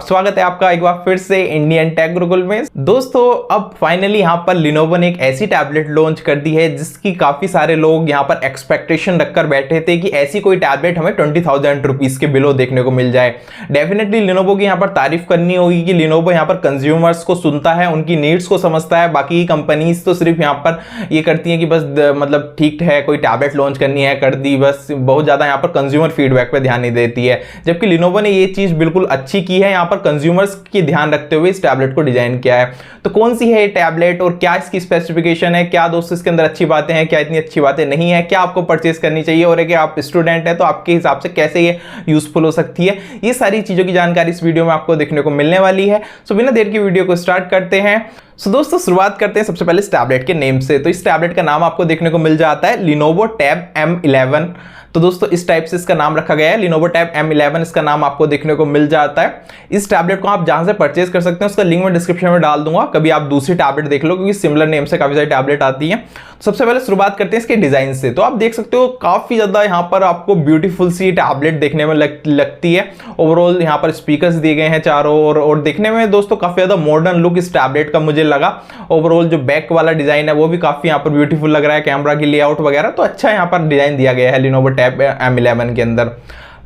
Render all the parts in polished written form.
स्वागत है आपका एक बार फिर से इंडियन टेक गुरुकुल में। दोस्तों अब फाइनली यहाँ पर Lenovo ने एक ऐसी टैबलेट लॉन्च कर दी है जिसकी काफी सारे लोग यहाँ पर एक्सपेक्टेशन रखकर बैठे थे कि ऐसी कोई टैबलेट हमें 20,000 रुपीज के बिलो देखने को मिल जाए। डेफिनेटली Lenovo की यहाँ पर तारीफ करनी होगी कि Lenovo यहाँ पर कंज्यूमर्स को सुनता है, उनकी नीड्स को समझता है। बाकी कंपनीज तो सिर्फ यहाँ पर ये करती है कि बस मतलब ठीक है कोई टैबलेट लॉन्च करनी है कर दी, बस बहुत ज्यादा यहाँ पर कंज्यूमर फीडबैक पे ध्यान नहीं देती है। जबकि Lenovo ने ये चीज बिल्कुल अच्छी की है, यहाँ पर कंज्यूमर्स की ध्यान रखते हुए इस टैबलेट को डिजाइन किया है। तो कौन सी है ये टैबलेट और क्या इसकी स्पेसिफिकेशन है, क्या दोस्तों इसके अंदर अच्छी बातें हैं, क्या इतनी अच्छी बातें नहीं है, क्या आपको परचेस करनी चाहिए और अगर आप स्टूडेंट हैं तो आपके हिसाब से कैसे ये यूजफुल हो सकती है, ये सारी चीजों की जानकारी इस वीडियो में आपको देखने को मिलने वाली है। सो बिना देर की वीडियो को स्टार्ट करते हैं। सो दोस्तों शुरुआत करते हैं सबसे पहले इस टैबलेट के नेम से। तो इस टैबलेट का नाम आपको देखने को मिल जाता है Lenovo Tab M11। तो दोस्तों इस टाइप से इसका नाम रखा गया है, Lenovo Tab M11 इसका नाम आपको देखने को मिल जाता है। इस टैबलेट को आप जहां से परचेज कर सकते हैं उसका लिंक मैं डिस्क्रिप्शन में डाल दूंगा, कभी आप दूसरी टैबलेट देख लो क्योंकि सिमिलर नेम से काफी सारी टैबलेट आती है। सबसे पहले शुरुआत करते हैं इसके डिजाइन से। तो आप देख सकते हो काफी ज्यादा यहाँ पर आपको ब्यूटीफुल सी टैबलेट देखने में लगती है। ओवरऑल यहाँ पर स्पीकर्स दिए गए हैं चारों ओर और देखने में दोस्तों काफी ज्यादा मॉडर्न लुक इस टैबलेट का मुझे लगा। ओवरऑल जो बैक वाला डिजाइन है वो भी काफी यहाँ पर ब्यूटीफुल लग रहा है, कैमरा की लेआउट वगैरह तो अच्छा यहाँ पर डिजाइन दिया गया है Lenovo Tab M11 के अंदर।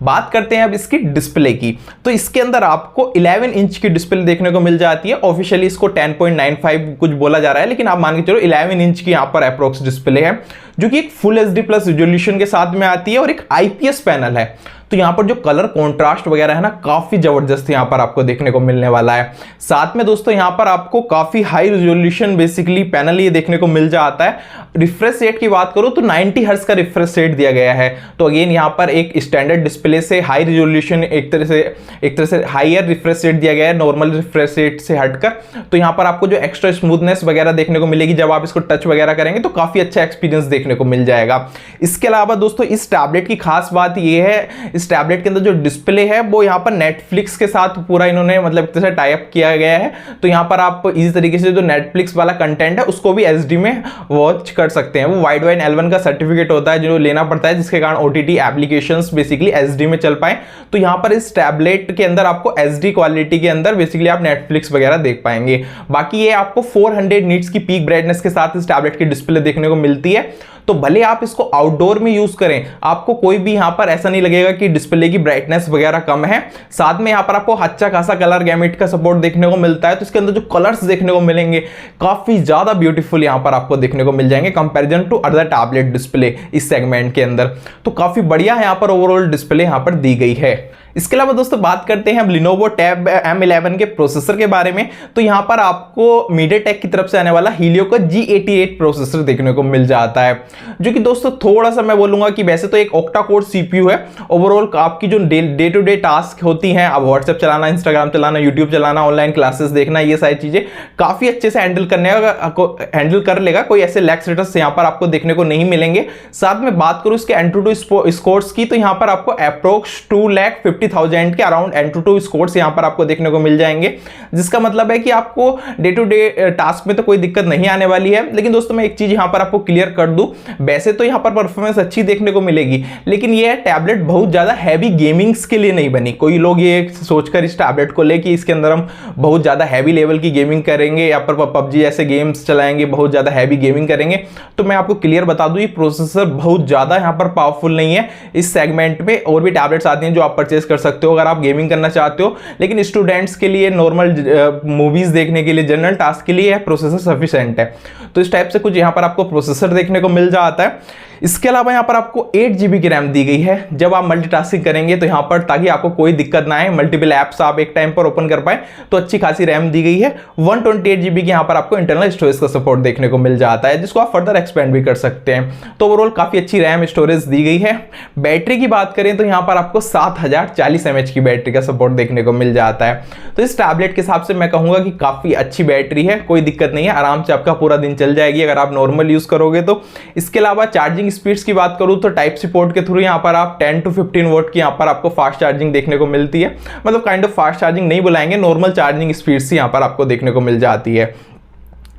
बात करते हैं अब इसकी डिस्प्ले की। तो इसके अंदर आपको 11 इंच की डिस्प्ले देखने को मिल जाती है। ऑफिशियली इसको 10.95 कुछ बोला जा रहा है, लेकिन आप मान के चलो 11 इंच की यहाँ पर अप्रोक्स डिस्प्ले है जो कि एक फुल HD प्लस रिजोल्यूशन के साथ में आती है और एक IPS पैनल है। तो यहाँ पर जो कलर कॉन्ट्रास्ट वगैरह है ना काफी जबरदस्त यहाँ पर आपको देखने को मिलने वाला है। साथ में दोस्तों यहाँ पर आपको काफी हाई रिजोल्यूशन बेसिकली पैनल ये देखने को मिल जाता है। रिफ्रेश रेट की बात करूँ तो 90 हर्ट्ज का रिफ्रेश रेट दिया गया है। तो अगेन यहाँ पर एक स्टैंडर्ड डिस्प्ले से हाई रिजोल्यूशन एक तरह से हाईयर रिफ्रेश रेट दिया गया है नॉर्मल रिफ्रेश रेट से हटकर। तो यहाँ पर आपको जो एक्स्ट्रा स्मूथनेस वगैरह देखने को मिलेगी जब आप इसको टच वगैरह करेंगे तो काफी अच्छा एक्सपीरियंस देखने को मिल जाएगा। इसके अलावा दोस्तों इस टैबलेट की खास बात यह है, इस टैबलेट के अंदर जो डिस्प्ले है वो यहाँ पर नेटफ्लिक्स के साथ पूरा इन्होंने मतलब एक तरह से टाई अप किया गया है। तो यहाँ पर आप इसी तरीके से जो नेटफ्लिक्स वाला कंटेंट है उसको भी HD में वॉच कर सकते हैं। वो वाइडवाइन L1 का सर्टिफिकेट होता है जो लेना पड़ता है, जिसके कारण OTT एप्लीकेशंस बेसिकली HD में चल पाए। तो यहाँ पर इस टैबलेट के अंदर आपको HD क्वालिटी के अंदर बेसिकली आप नेटफ्लिक्स वगैरह देख पाएंगे। बाकी ये आपको 400 निट्स की पीक ब्राइटनेस के साथ इस टैबलेट की डिस्प्ले देखने को मिलती है। तो भले आप इसको आउटडोर में यूज करें, आपको कोई भी यहाँ पर ऐसा नहीं लगेगा कि डिस्प्ले की ब्राइटनेस वगैरह कम है। साथ में यहाँ पर आपको अच्छा खासा कलर गैमेट का सपोर्ट देखने को मिलता है। तो इसके अंदर जो कलर्स देखने को मिलेंगे काफी ज्यादा ब्यूटीफुल यहाँ पर आपको देखने को मिल जाएंगे comparison to other tablet display इस सेगमेंट के अंदर। तो काफी बढ़िया यहाँ पर ओवरऑल डिस्प्ले यहाँ पर दी गई है। इसके अलावा दोस्तों बात करते हैं हम Lenovo Tab M11 के प्रोसेसर के बारे में। तो यहाँ पर आपको MediaTek की तरफ से आने वाला Helio का G88 प्रोसेसर देखने को मिल जाता है, जो कि दोस्तों थोड़ा सा मैं बोलूंगा कि वैसे तो एक ऑक्टा कोर CPU है। ओवरऑल आपकी जो डे टू डे टास्क होती हैं, अब WhatsApp चलाना, Instagram चलाना, YouTube चलाना, ऑनलाइन क्लासेस देखना, ये सारी चीजें काफी अच्छे से हैंडल कर लेगा। कोई ऐसे लैग स्टेटस यहाँ पर आपको देखने को नहीं मिलेंगे। साथ में बात करूँ इसके Antutu स्कोर्स की, तो यहाँ पर आपको अप्रोक्स 2,50,000 के अराउंड Antutu स्कोर्स यहाँ पर आपको देखने को मिल जाएंगे, जिसका मतलब है कि आपको डे टू डे टास्क में तो कोई दिक्कत नहीं आने वाली है। लेकिन दोस्तों मैं एक चीज यहाँ पर आपको क्लियर कर दूं, वैसे तो यहाँ पर परफॉर्मेंस अच्छी देखने को मिलेगी, लेकिन ये टैबलेट बहुत ज्यादा हैवी गेमिंग्स के लिए नहीं बनी। कोई लोग ये सोचकर इस टैबलेट को ले कि इसके अंदर हम बहुत ज्यादा हैवी लेवल की गेमिंग करेंगे या पर PUBG ऐसे गेम्स चलाएंगे, बहुत ज्यादा हैवी गेमिंग करेंगे। तो मैं आपको क्लियर बता दूं ये प्रोसेसर बहुत ज्यादा यहाँ पर पावरफुल नहीं है। इस सेगमेंट में और भी टैबलेट्स आती हैं जो आप परचेज कर सकते हो अगर आप गेमिंग करना चाहते हो, लेकिन स्टूडेंट्स के लिए, नॉर्मल मूवीज देखने के लिए, जनरल टास्क के लिए यह प्रोसेसर सफिशिएंट है। तो इस टाइप से कुछ यहाँ पर आपको प्रोसेसर देखने को मिल जाता है। इसके अलावा यहाँ पर आपको 8 GB की रैम दी गई है जब आप मल्टीटास्किंग करेंगे तो यहाँ पर, ताकि आपको कोई दिक्कत ना आए, मल्टीपल ऐप्स आप एक टाइम पर ओपन कर पाए, तो अच्छी खासी रैम दी गई है। 128 GB की यहाँ पर आपको इंटरनल स्टोरेज का सपोर्ट देखने को मिल जाता है, जिसको आप फर्दर एक्सपेंड भी कर सकते हैं। तो ओवरऑल काफी अच्छी रैम स्टोरेज दी गई है। बैटरी की बात करें तो यहाँ पर आपको 7040 mAh की बैटरी का सपोर्ट देखने को मिल जाता है। तो इस टैबलेट के हिसाब से मैं कहूंगा कि काफी अच्छी बैटरी है, कोई दिक्कत नहीं है, आराम से आपका पूरा दिन चल जाएगी अगर आप नॉर्मल यूज करोगे तो। इसके अलावा चार्जिंग स्पीड्स की बात करूं तो टाइप सी पोर्ट के थ्रू यहाँ पर आप 10 to 15 वोल्ट की यहाँ पर आपको फास्ट चार्जिंग देखने को मिलती है। मतलब काइंड ऑफ फास्ट चार्जिंग नहीं बुलाएंगे, नॉर्मल चार्जिंग स्पीड से यहाँ पर आपको देखने को मिल जाती है।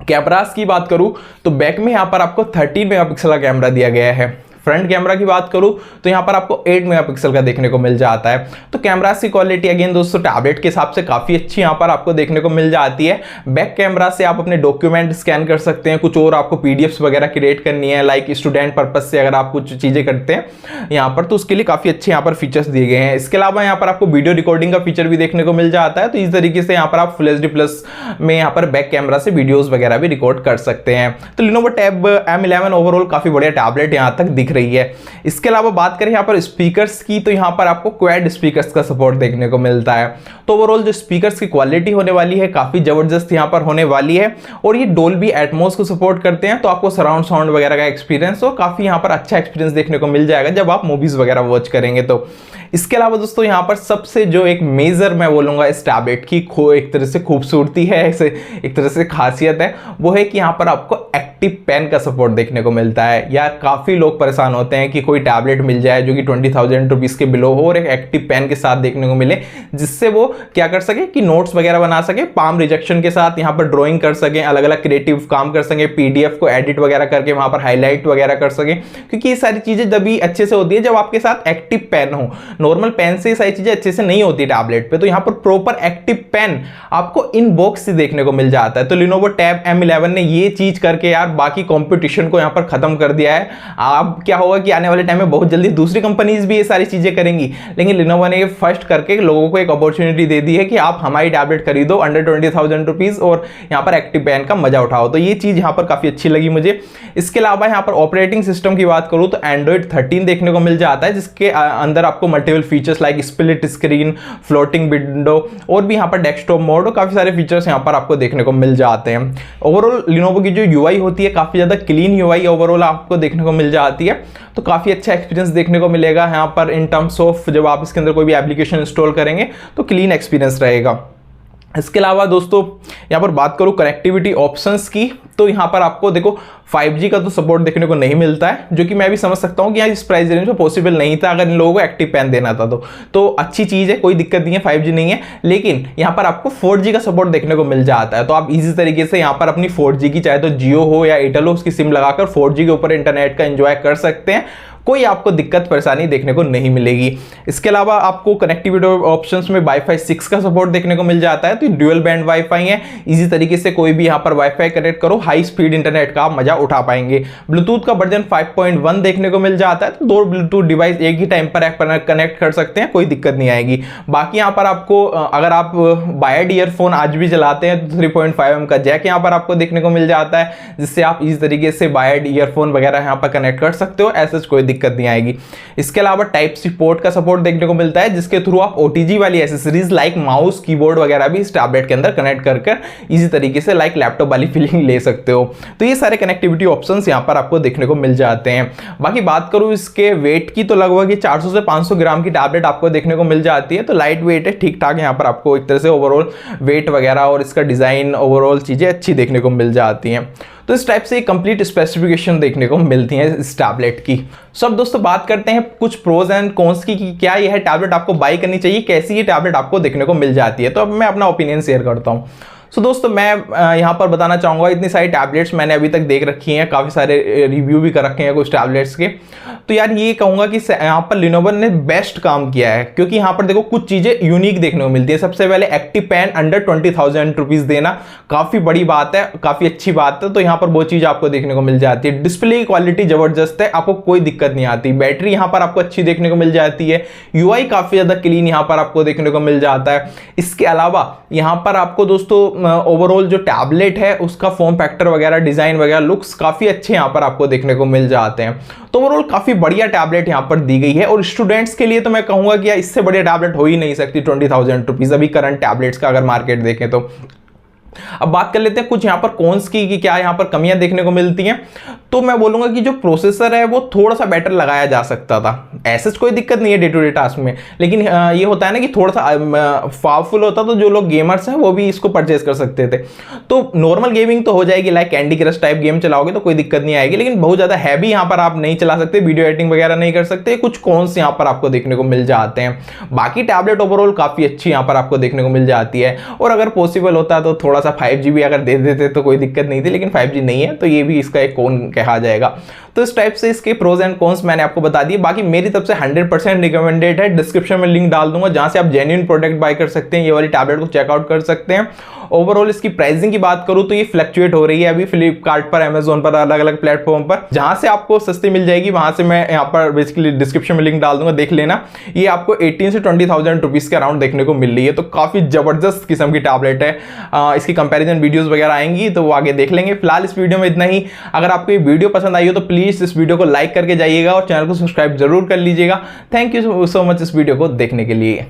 कैमरास की बात करूं तो बैक में यहाँ पर आपको 13 मेगापिक्सल का कैमरा दिया गया है। फ्रंट कैमरा की बात करूं तो यहाँ पर आपको 8 मेगापिक्सल का देखने को मिल जाता है। तो कैमरा की क्वालिटी अगेन दोस्तों टैबलेट के हिसाब से काफी अच्छी यहाँ पर आपको देखने को मिल जाती है। बैक कैमरा से आप अपने डॉक्यूमेंट स्कैन कर सकते हैं, कुछ और आपको पीडीएफ्स वगैरह क्रिएट करनी है लाइक स्टूडेंट पर्पज से अगर आप कुछ चीजें करते हैं यहाँ पर, तो उसके लिए काफी अच्छे यहाँ पर फीचर्स दिए गए हैं। इसके अलावा यहाँ पर आपको वीडियो रिकॉर्डिंग का फीचर भी देखने को मिल जाता है। तो इस तरीके से यहाँ पर आप फुल HD प्लस में यहाँ पर बैक कैमरा से वीडियोस वगैरह भी रिकॉर्ड कर सकते हैं। तो Lenovo Tab M11 ओवरऑल काफी बढ़िया टैबलेट यहाँ तक दिख रही है। इसके अलावा बात करें यहाँ पर स्पीकर्स की, तो यहाँ पर आपको क्वाड स्पीकर्स का सपोर्ट देखने को मिलता है। तो ओवरऑल जो स्पीकर्स की क्वालिटी होने वाली है काफी जबरदस्त यहाँ पर होने वाली है, और ये डोल्बी एटमॉस को सपोर्ट करते हैं। तो आपको सराउंड साउंड वगैरह का एक्सपीरियंस हो काफी यहाँ पर अच्छा एक्सपीरियंस देखने को मिल जाएगा जब आप मूवीज वगैरह वॉच करेंगे। तो इसके अलावा दोस्तों यहाँ पर सबसे जो एक मेजर मैं बोलूंगा इस टैबलेट की एक तरह से खूबसूरती है, एक तरह से खासियत है, वो है कि यहाँ पर आपको एक्टिव पेन का सपोर्ट देखने को मिलता है। यार काफी लोग परेशान होते हैं कि कोई टैबलेट मिल जाए जो कि 20,000 रुपीज के बिलो हो और एक एक्टिव पेन के साथ देखने को मिले, जिससे वो क्या कर सके कि नोट्स वगैरह बना सके, पाम रिजेक्शन के साथ यहाँ पर ड्रॉइंग कर सके, अलग अलग क्रिएटिव काम कर सके, पीडीएफ को एडिट वगैरह करके वहां पर हाईलाइट वगैरह कर सके। क्योंकि ये सारी चीजें तभी अच्छे से होती है जब आपके साथ एक्टिव पेन हो। नॉर्मल पेन से ये सारी चीजें अच्छे से नहीं होती टैबलेट पे। तो यहाँ पर प्रॉपर एक्टिव पेन आपको इन बॉक्स से देखने को मिल जाता है। तो Lenovo Tab M11 ने ये चीज करके यार बाकी कंपटीशन को यहाँ पर खत्म कर दिया है। अब क्या होगा कि आने वाले टाइम में बहुत जल्दी दूसरी कंपनीज भी ये सारी चीजें करेंगी, लेकिन Lenovo ने ये फर्स्ट करके लोगों को एक अपॉर्चुनिटी दे दी है कि आप हमारी टैबलेट खरीदो अंडर 20,000 रुपीज और यहाँ पर एक्टिव पेन का मजा उठाओ। तो ये चीज यहाँ पर काफी अच्छी लगी मुझे। इसके अलावा यहाँ पर ऑपरेटिंग सिस्टम की बात करूँ तो Android 13 देखने को मिल जाता है, जिसके अंदर आपको multiple features like split screen, floating window और भी यहाँ पर डेस्कटॉप मोड और काफी सारे फीचर्स यहाँ पर आपको देखने को मिल जाते हैं। ओवरऑल Lenovo की जो UI होती है काफी ज्यादा क्लीन UI ओवरऑल आपको देखने को मिल जाती है। तो काफी अच्छा एक्सपीरियंस देखने को मिलेगा यहाँ पर इन टर्म्स ऑफ जब आप इसके अंदर कोई भी एप्लीकेशन इंस्टॉल करेंगे तो क्लीन एक्सपीरियंस रहेगा। इसके अलावा दोस्तों यहाँ पर बात करूँ कनेक्टिविटी ऑप्शंस की, तो यहाँ पर आपको देखो 5G का तो सपोर्ट देखने को नहीं मिलता है, जो कि मैं भी समझ सकता हूँ कि यहाँ इस प्राइस रेंज में पॉसिबल नहीं था अगर इन लोगों को एक्टिव पेन देना था। तो अच्छी चीज़ है, कोई दिक्कत नहीं है, 5G नहीं है। लेकिन यहाँ पर आपको 4G का सपोर्ट देखने को मिल जाता है। तो आप इजी तरीके से यहाँ पर अपनी 4G की चाहे तो जियो हो या एयरटेल हो उसकी सिम लगाकर 4G के ऊपर इंटरनेट का एंजॉय कर सकते हैं, कोई आपको दिक्कत परेशानी देखने को नहीं मिलेगी। इसके अलावा आपको कनेक्टिविटी ऑप्शंस में वाईफाई 6 का सपोर्ट देखने को मिल जाता है। तो ड्यूअल बैंड वाईफाई है, इजी तरीके से कोई भी यहाँ पर वाईफाई कनेक्ट करो, हाई स्पीड इंटरनेट का आप मजा उठा पाएंगे। ब्लूटूथ का वर्जन 5.1 देखने को मिल जाता है। तो दो ब्लूटूथ डिवाइस एक ही टाइम पर कनेक्ट कर सकते हैं, कोई दिक्कत नहीं आएगी। बाकी यहाँ पर आपको अगर आप वायर्ड ईयरफोन आज भी चलाते हैं तो 3.5mm का जैक यहाँ पर आपको देखने को मिल जाता है, जिससे आप इस तरीके से वायर्ड ईयरफोन वगैरह यहाँ पर कनेक्ट कर सकते हो, ऐसे कोई दिक्कत नहीं आएगी। इसके अलावा टाइप सी पोर्ट का सपोर्ट देखने को मिलता है, जिसके थ्रू आप OTG वाली एसेसरीज लाइक माउस कीबोर्ड वगैरह भी इस टैबलेट के अंदर कनेक्ट कर इसी तरीके से लाइक लैपटॉप वाली फीलिंग ले सकते हो। तो ये सारे कनेक्टिविटी ऑप्शंस यहाँ पर आपको देखने को मिल जाते हैं। बाकी बात करूँ इसके वेट की, तो लगभग 400 से 500 ग्राम की टैबलेट आपको देखने को मिल जाती है। तो लाइट वेट है, ठीक ठाक यहाँ पर आपको एक तरह से ओवरऑल वेट वगैरह और इसका डिजाइन ओवरऑल चीजें अच्छी देखने को मिल जाती हैं। तो इस टाइप से कंप्लीट स्पेसिफिकेशन देखने को मिलती है इस टैबलेट की। सब दोस्तों बात करते हैं कुछ प्रोज एंड कॉन्स की कि क्या यह टैबलेट आपको बाय करनी चाहिए, कैसी ये टैबलेट आपको देखने को मिल जाती है। तो अब मैं अपना ओपिनियन शेयर करता हूँ। सो दोस्तों मैं यहाँ पर बताना चाहूँगा, इतनी सारी टैबलेट्स मैंने अभी तक देख रखी हैं, काफ़ी सारे रिव्यू भी कर रखे हैं कुछ टैबलेट्स के। तो यार ये कहूँगा कि यहाँ पर Lenovo ने बेस्ट काम किया है, क्योंकि यहाँ पर देखो कुछ चीज़ें यूनिक देखने को मिलती है। सबसे पहले एक्टिव पेन अंडर 20,000 रुपीज़ देना काफ़ी बड़ी बात है, काफ़ी अच्छी बात है। तो यहाँ पर वो चीज़ आपको देखने को मिल जाती है। डिस्प्ले की क्वालिटी ज़बरदस्त है, आपको कोई दिक्कत नहीं आती। बैटरी यहाँ पर आपको अच्छी देखने को मिल जाती है। UI काफ़ी ज़्यादा क्लीन यहाँ पर आपको देखने को मिल जाता है। इसके अलावा यहाँ पर आपको दोस्तों ओवरऑल जो टैबलेट है उसका फॉर्म फैक्टर वगैरह, डिजाइन वगैरह, लुक्स काफी अच्छे यहाँ पर आपको देखने को मिल जाते हैं। तो ओवरऑल काफी बढ़िया टैबलेट यहाँ पर दी गई है। और स्टूडेंट्स के लिए तो मैं कहूंगा कि इससे बढ़िया टैबलेट हो ही नहीं सकती 20,000 रुपीज अभी करंट टैबलेट्स का अगर मार्केट देखें तो। अब बात कर लेते हैं कुछ यहाँ पर कॉन्स की कि क्या यहाँ पर कमियां देखने को मिलती हैं। तो मैं बोलूंगा कि जो प्रोसेसर है वो थोड़ा सा बेटर लगाया जा सकता था। ऐसे कोई दिक्कत नहीं है डे टू डे टास्क में, लेकिन ये होता है ना कि थोड़ा सा पावरफुल होता तो जो लोग गेमर्स हैं वो भी इसको परचेज कर सकते थे। तो नॉर्मल गेमिंग तो हो जाएगी, like candy crush type game चलाओगे तो कोई दिक्कत नहीं आएगी, लेकिन बहुत ज्यादा हैवी यहाँ पर आप नहीं चला सकते, वीडियो एडिटिंग वगैरह नहीं कर सकते। कुछ कॉन्स यहाँ पर आपको देखने को मिल जाते हैं। बाकी टैबलेट ओवरऑल काफी अच्छी यहाँ पर आपको देखने को मिल जाती है। और अगर पॉसिबल होता तो थोड़ा सा 5G भी अगर दे देते तो कोई दिक्कत नहीं थी, लेकिन 5G नहीं है तो ये भी इसका एक कॉन कहा जाएगा। तो इस टाइप से इसके प्रोज एंड कॉन्स मैंने आपको बता दिए। बाकी मेरी तरफ से 100% रिकमेंडेड है। डिस्क्रिप्शन में लिंक डाल दूंगा जहां से आप जेन्युइन प्रोडक्ट बाय कर सकते हैं, ये वाली टैबलेट को चेकआउट कर सकते हैं। ओवरऑल इसकी प्राइसिंग की बात करूं तो ये फ्लक्चुएट हो रही है अभी फ्लिपकार्ट पर, अमेजोन पर, अलग अलग प्लेटफॉर्म पर। जहां से आपको सस्ती मिल जाएगी वहां से मैं यहाँ पर बेसिकली डिस्क्रिप्शन में लिंक डाल दूंगा, देख लेना। ये आपको 18 से 20,000 रुपीज के अराउंड देखने को मिल रही है, तो काफी जबरदस्त किस्म की टैबलेट है। इसकी कंपैरिजन वीडियोस वगैरह आएंगी तो वो आगे देख लेंगे। फिलहाल इस वीडियो में इतना ही। अगर आपको ये वीडियो पसंद आई हो तो प्लीज इस वीडियो को लाइक करके जाइएगा और चैनल को सब्सक्राइब जरूर कर लीजिएगा। थैंक यू सो मच इस वीडियो को देखने के लिए।